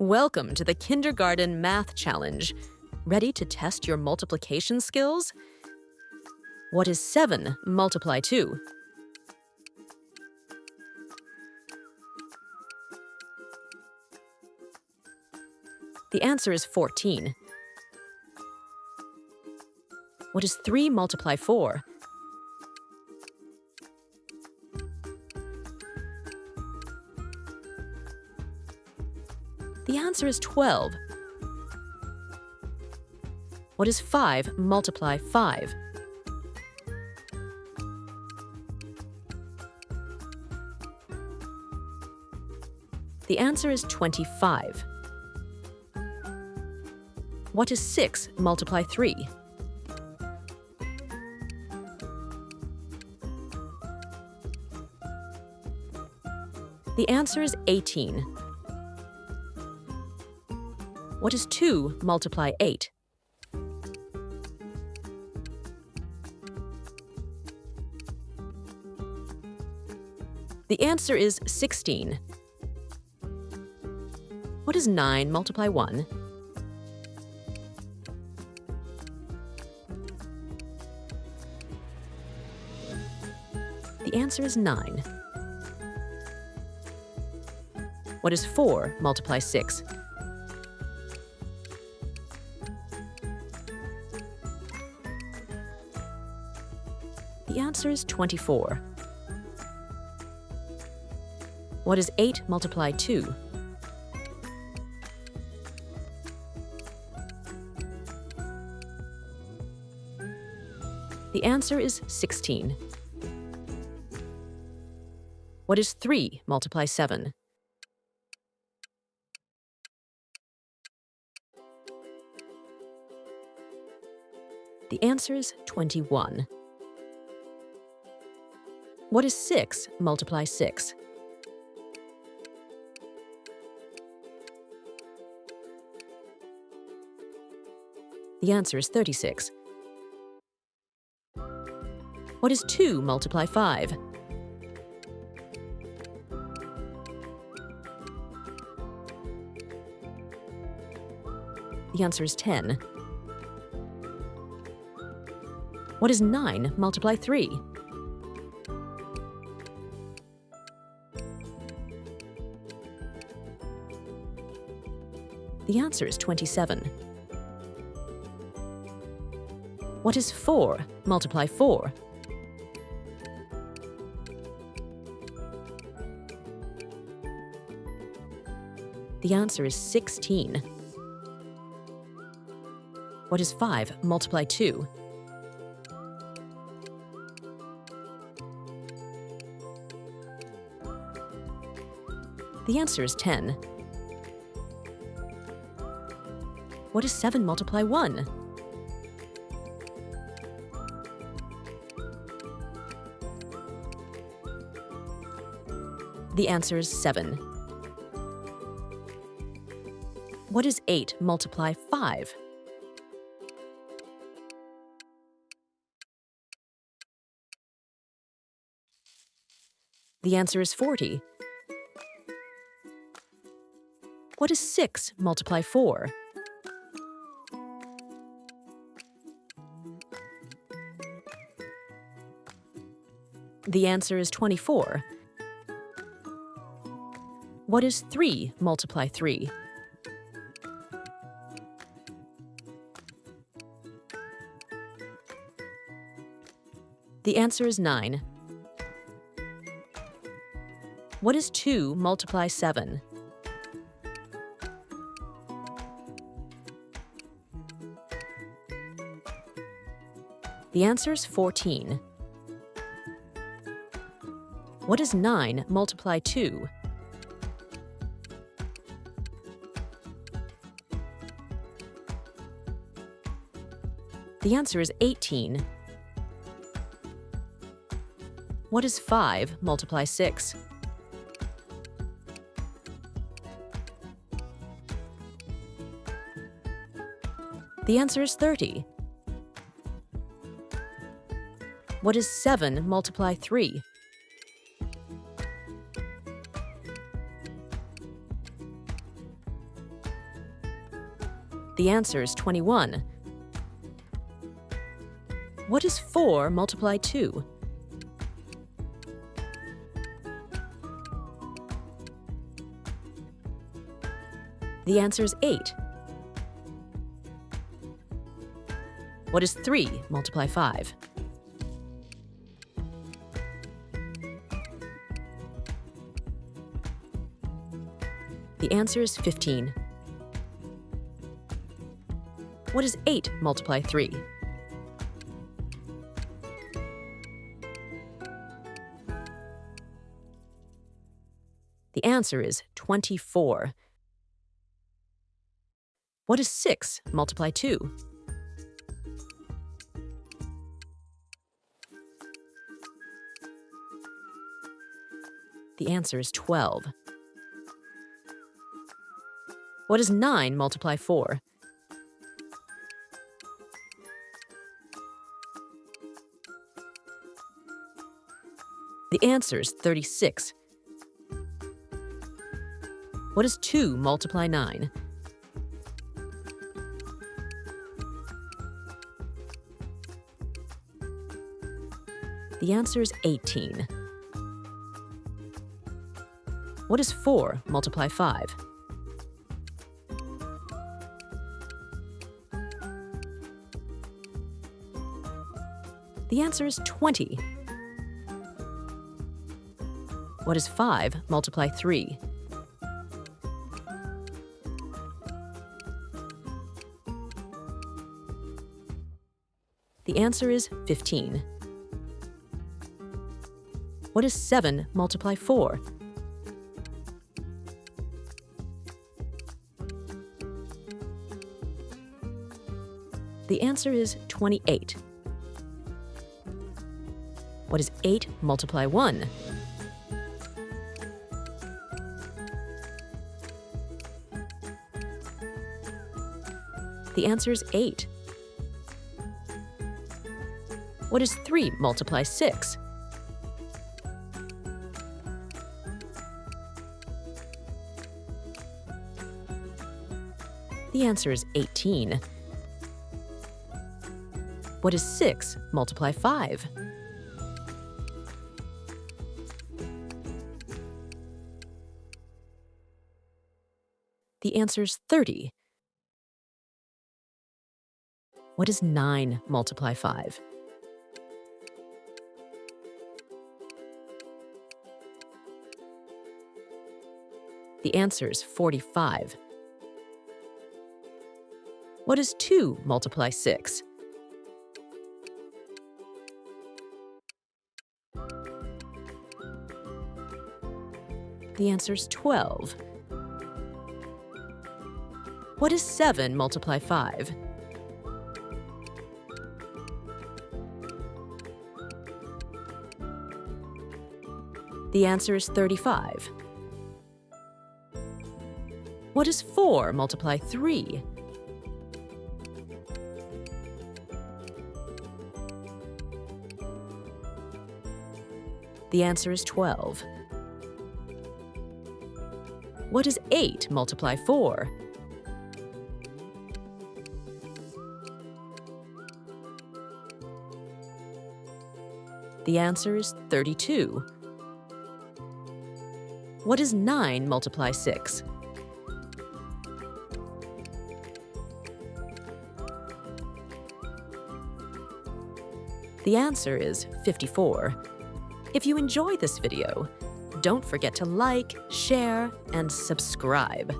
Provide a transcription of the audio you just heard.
Welcome to the Kindergarten Math Challenge. Ready to test your multiplication skills? What is 7 multiply 2? The answer is 14. What is 3 multiply 4? The answer is 12. What is 5 multiply 5? The answer is 25. What is 6 multiply 3? The answer is 18. What is 2 multiply 8? The answer is 16. What is 9 multiply 1? The answer is 9. What is 4 multiply 6? The answer is 24. What is 8 multiply 2? The answer is 16. What is 3 multiply 7? The answer is 21. What is 6 multiply 6? The answer is 36. What is 2 multiply 5? The answer is 10. What is 9 multiply 3? The answer is 27. What is 4 multiply 4? The answer is 16. What is 5 multiply 2? The answer is 10. What is 7 multiply 1? The answer is 7. What is 8 multiply 5? The answer is 40. What is 6 multiply 4? The answer is 24. What is 3 multiply 3? The answer is 9. What is 2 multiply 7? The answer is 14. What is 9 multiply 2? The answer is 18. What is 5 multiply 6? The answer is 30. What is 7 multiply 3? The answer is 21. What is 4 multiply 2? The answer is 8. What is 3 multiply 5? The answer is 15. What is 8 multiply 3? The answer is 24. What is 6 multiply 2? The answer is 12. What is 9 multiply 4? The answer is 36. What is 2 multiply 9? The answer is 18. What is 4 multiply 5? The answer is 20. What is 5 multiply 3? The answer is 15. What is 7 multiply 4? The answer is 28. What is 8 multiply 1? The answer is 8. What is 3 multiply 6? The answer is 18. What is 6 multiply 5? The answer is 30. What is 9 multiply 5? The answer is 45. What is 2 multiply 6? The answer is 12. What is 7 multiply 5? The answer is 35. What is 4 multiply 3? The answer is 12. What is 8 multiply 4? The answer is 32. What is 9 multiply 6? The answer is 54. If you enjoyed this video, don't forget to like, share, and subscribe.